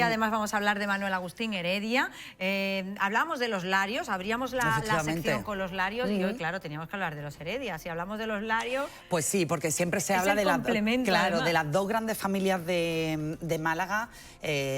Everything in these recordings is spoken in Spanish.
además vamos a hablar de Manuel Agustín Heredia. Hablábamos de los Larios, abríamos la sección con los Larios y hoy, claro, teníamos que hablar de los Heredias. Si hablamos de los Larios... Pues sí, porque siempre se habla de las dos grandes familias de Málaga.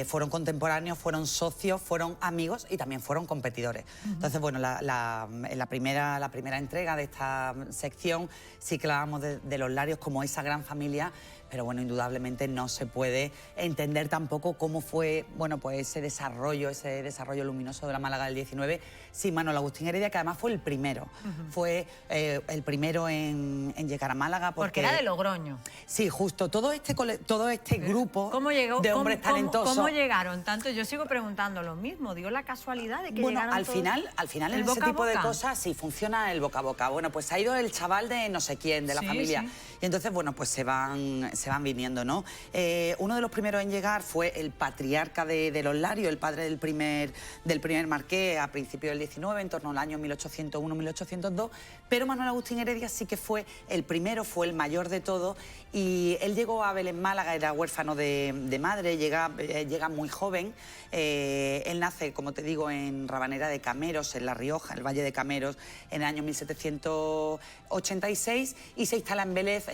Fueron contemporáneos, fueron socios, fueron amigos y también fueron competidores. Entonces, bueno, en la primera entrega de esta sección sí que hablábamos de los Larios como esa gran familia, pero bueno, indudablemente no se puede entender tampoco cómo fue, bueno, pues ese desarrollo luminoso de la Málaga del 19 sin Manuel Agustín Heredia, que además fue el primero. Fue el primero en llegar a Málaga. Porque era de Logroño. Sí, justo. Todo este grupo de hombres talentosos. ¿Cómo llegaron tanto? Yo sigo preguntando lo mismo. ¿Dio la casualidad de que llegaron al final en ese tipo de cosas sí funciona el boca a boca. Bueno, pues ha ido el chaval de no sé quién, de la familia. Sí. Y entonces, bueno, pues se van viniendo, ¿no? Uno de los primeros en llegar fue el patriarca de los Larios, el padre del primer marqués a principios del 19, en torno al año 1801-1802, pero Manuel Agustín Heredia sí que fue el primero, fue el mayor de todos, y él llegó a Belén, Málaga, era huérfano de madre, llega muy joven. Él nace, como te digo, en Rabanera de Cameros, en La Rioja, el Valle de Cameros, en el año 1786, y se instala en Vélez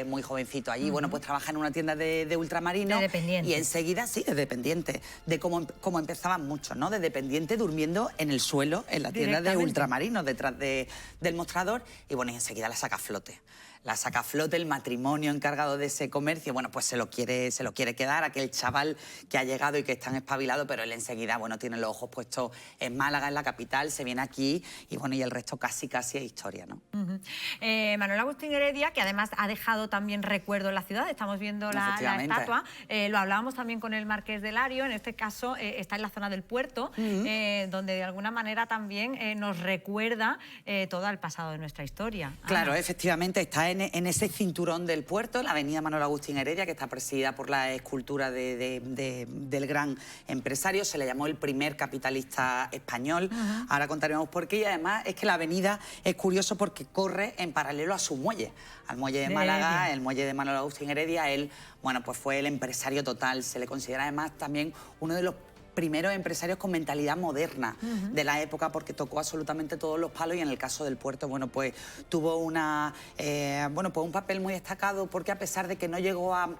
muy jovencito. Allí, bueno, pues trabaja en una tienda de ultramarinos. De dependiente. Y enseguida, sí, de dependiente. De cómo empezaban muchos, ¿no? De dependiente durmiendo en el suelo, en la tienda de ultramarinos, detrás del mostrador. Y bueno, y enseguida la saca a flote. La saca a flote, el matrimonio encargado de ese comercio, bueno, pues se lo quiere quedar, aquel chaval que ha llegado y que es tan espabilado, pero él enseguida, bueno, tiene los ojos puestos en Málaga, en la capital, se viene aquí y bueno, y el resto casi es historia, ¿no? Manuel Agustín Heredia, que además ha dejado también recuerdo en la ciudad, estamos viendo la estatua, lo hablábamos también con el Marqués de Lario, en este caso está en la zona del puerto, donde de alguna manera también nos recuerda todo el pasado de nuestra historia. Claro, efectivamente, está en ese cinturón del puerto, la avenida Manuel Agustín Heredia, que está presidida por la escultura del gran empresario, se le llamó el primer capitalista español, ahora contaremos por qué, y además es que la avenida es curioso porque corre en paralelo a su muelle, al muelle de Málaga, el muelle de Manuel Agustín Heredia. Él, bueno, pues fue el empresario total, se le considera además también uno de los primeros empresarios con mentalidad moderna de la época, porque tocó absolutamente todos los palos, y en el caso del puerto, bueno, pues tuvo un papel muy destacado, porque a pesar de que no llegó a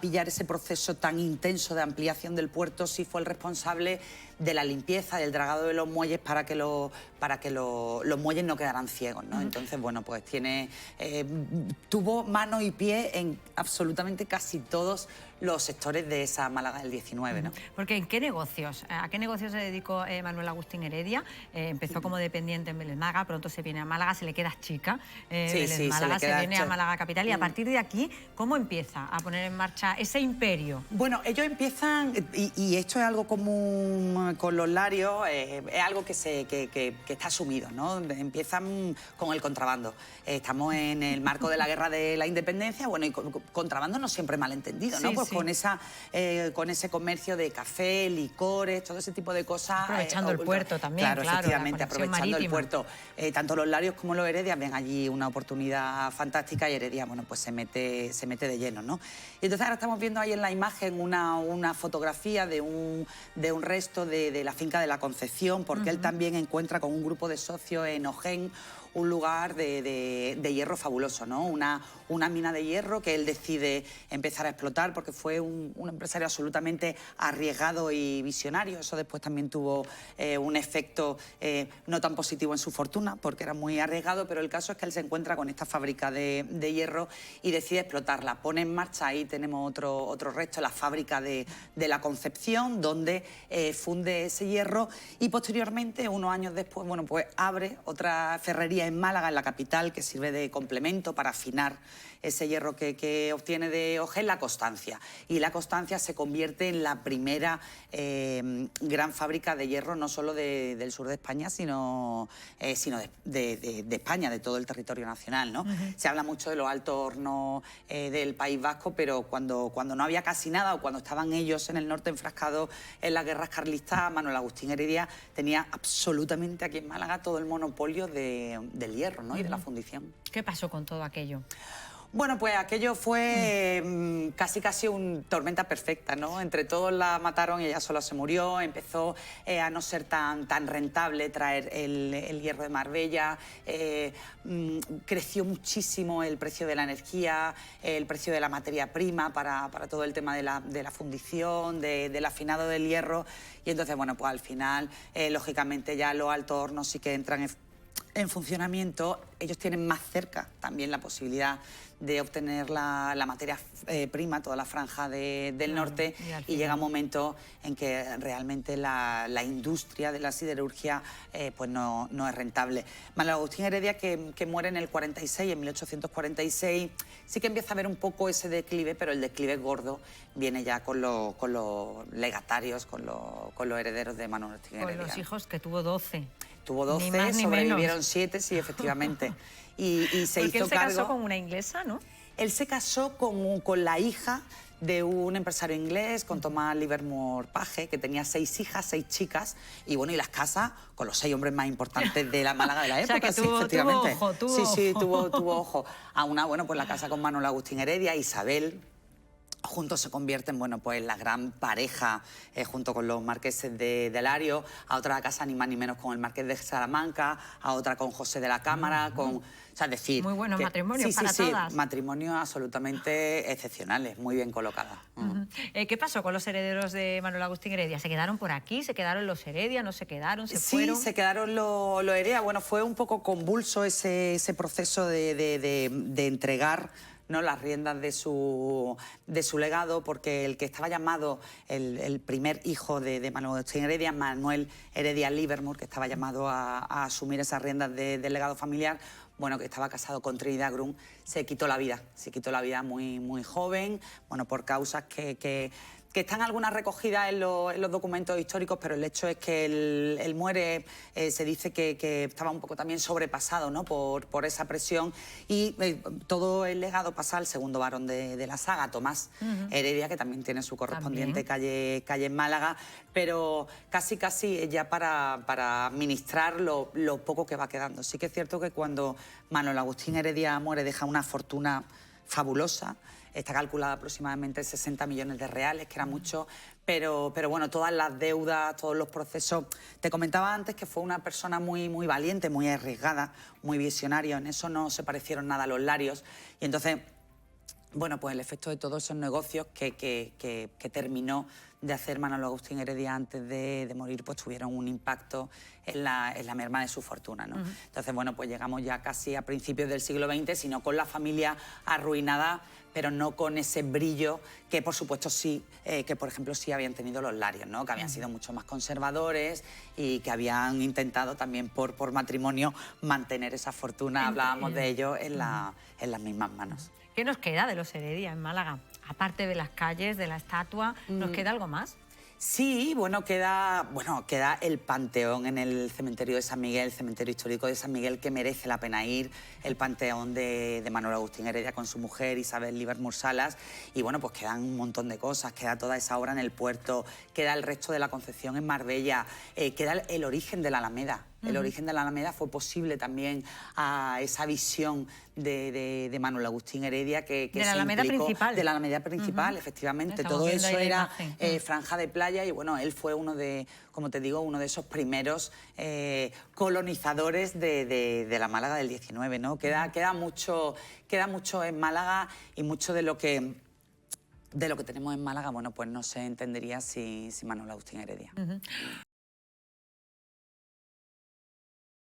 pillar ese proceso tan intenso de ampliación del puerto, sí fue el responsable de la limpieza, del dragado de los muelles para que los muelles no quedaran ciegos, ¿no? Entonces, bueno, pues tuvo mano y pie en absolutamente casi todos los sectores de esa Málaga del 19, ¿no? Porque ¿a qué negocios se dedicó Manuel Agustín Heredia? Empezó como dependiente en Vélez, Málaga, pronto se viene a Málaga, se le queda chica, Málaga se viene a Málaga capital, y a partir de aquí, ¿cómo empieza a poner en marcha ese imperio? Bueno, ellos empiezan, y esto es algo común con los Larios, es algo que está asumido, ¿no? Empiezan con el contrabando. Estamos en el marco de la Guerra de la Independencia, bueno, y contrabando no siempre malentendido, ¿no? Pues con ese comercio de café, licores, todo ese tipo de cosas. Aprovechando el puerto también, claro, efectivamente, aprovechando el puerto. Tanto los Larios como los Heredias ven allí una oportunidad fantástica, y Heredia, bueno, pues se mete de lleno, ¿no? Y entonces ahora estamos viendo ahí en la imagen una fotografía de un resto de la finca de la Concepción, porque él también encuentra con un grupo de socios en Ojén un lugar de hierro fabuloso, ¿no? Una mina de hierro que él decide empezar a explotar, porque fue un empresario absolutamente arriesgado y visionario. Eso después también tuvo un efecto no tan positivo en su fortuna, porque era muy arriesgado, pero el caso es que él se encuentra con esta fábrica de hierro y decide explotarla. Pone en marcha, ahí tenemos otro resto, la fábrica de la Concepción, donde funde ese hierro, y posteriormente, unos años después, bueno, pues abre otra ferrería en Málaga, en la capital, que sirve de complemento para afinar ese hierro que obtiene de Ojén, la Constancia. Y la Constancia se convierte en la primera gran fábrica de hierro, no solo del sur de España, sino de España, de todo el territorio nacional, ¿no? Se habla mucho de los altos hornos del País Vasco, pero cuando no había casi nada, o cuando estaban ellos en el norte enfrascados en las guerras carlistas, Manuel Agustín Heredia tenía absolutamente aquí en Málaga todo el monopolio del hierro, ¿no? Y de la fundición. ¿Qué pasó con todo aquello? Bueno, pues aquello fue casi un tormenta perfecta, ¿no? Entre todos la mataron y ella sola se murió, empezó a no ser tan rentable traer el hierro de Marbella, creció muchísimo el precio de la energía, el precio de la materia prima para todo el tema de la fundición, del afinado del hierro, y entonces, bueno, pues al final, lógicamente ya los altos hornos sí que entran en funcionamiento. Ellos tienen más cerca también la posibilidad de obtener la materia prima, toda la franja del norte, y llega un momento en que realmente la industria de la siderurgia pues no es rentable. Manuel Agustín Heredia, que muere en el 46, en 1846, sí que empieza a ver un poco ese declive, pero el declive gordo viene ya con los legatarios, con los herederos de Manuel Agustín Heredia. Con los hijos, que tuvo 12. Tuvo 12, sobrevivieron 7, sí, efectivamente. Y se Porque hizo él se casó con una inglesa, ¿no? Él se casó con la hija de un empresario inglés, con Thomas Livermore Page, que tenía 6 hijas, 6 chicas, y bueno, y las casa con los 6 hombres más importantes de la Málaga de la época. O sea, que tuvo, efectivamente. Tuvo ojo. Sí, tuvo ojo. A una, bueno, pues la casa con Manuel Agustín Heredia, Isabel. Juntos se convierten, bueno, pues en la gran pareja, junto con los marqueses de Lario, a otra casa ni más ni menos con el marqués de Salamanca, a otra con José de la Cámara, con... O sea, decir... Muy buenos matrimonios para todas. Sí, matrimonios absolutamente excepcionales, muy bien colocados. ¿Qué pasó con los herederos de Manuel Agustín Heredia? ¿Se quedaron por aquí? ¿Se quedaron los Heredia? ¿No se quedaron? ¿Se fueron? Sí, se quedaron los Heredia. Bueno, fue un poco convulso ese proceso de entregar, ¿no?, las riendas de su legado, porque el que estaba llamado, el primer hijo de Manuel Agustín Heredia, Manuel Heredia Livermore, que estaba llamado a asumir esas riendas del legado familiar, bueno, que estaba casado con Trinidad Grun, se quitó la vida muy joven, bueno, por causas que están algunas recogidas en los documentos históricos, pero el hecho es que él muere, se dice que estaba un poco también sobrepasado, ¿no?, por esa presión, y todo el legado pasa al segundo varón de la saga, Tomás Heredia, que también tiene su correspondiente calle en Málaga, pero casi ya para administrar lo poco que va quedando. Sí que es cierto que cuando Manuel Agustín Heredia muere deja una fortuna fabulosa. Está calculada aproximadamente 60 millones de reales, que era mucho, pero bueno, todas las deudas, todos los procesos... Te comentaba antes que fue una persona muy valiente, muy arriesgada, muy visionario. En eso no se parecieron nada a los Larios. Y entonces, bueno, pues el efecto de todos esos negocios que terminó de hacer Manuel Agustín Heredia antes de morir, pues tuvieron un impacto en la merma de su fortuna, ¿no? Entonces, bueno, pues llegamos ya casi a principios del siglo XX, sino con la familia arruinada, pero no con ese brillo que, por supuesto, sí, que por ejemplo sí habían tenido los Larios, ¿no?, que habían sido mucho más conservadores y que habían intentado también por matrimonio mantener esa fortuna. Hablábamos de ello en las mismas manos. ¿Qué nos queda de los Heredia en Málaga? Aparte de las calles, de la estatua, ¿nos queda algo más? Sí, bueno, queda el panteón en el cementerio de San Miguel, el cementerio histórico de San Miguel, que merece la pena ir, el panteón de Manuel Agustín Heredia con su mujer, Isabel Livermore Salas, y bueno, pues quedan un montón de cosas, queda toda esa obra en el puerto, queda el resto de la Concepción en Marbella, queda el origen de la Alameda. El origen de la Alameda fue posible también a esa visión de Manuel Agustín Heredia que de la Alameda principal. De la Alameda principal, efectivamente. Todo eso era franja de playa y bueno, él fue uno de, como te digo, uno de esos primeros colonizadores de la Málaga del 19, ¿no? Queda mucho en Málaga y mucho de lo que tenemos en Málaga, bueno, pues no se entendería sin Manuel Agustín Heredia.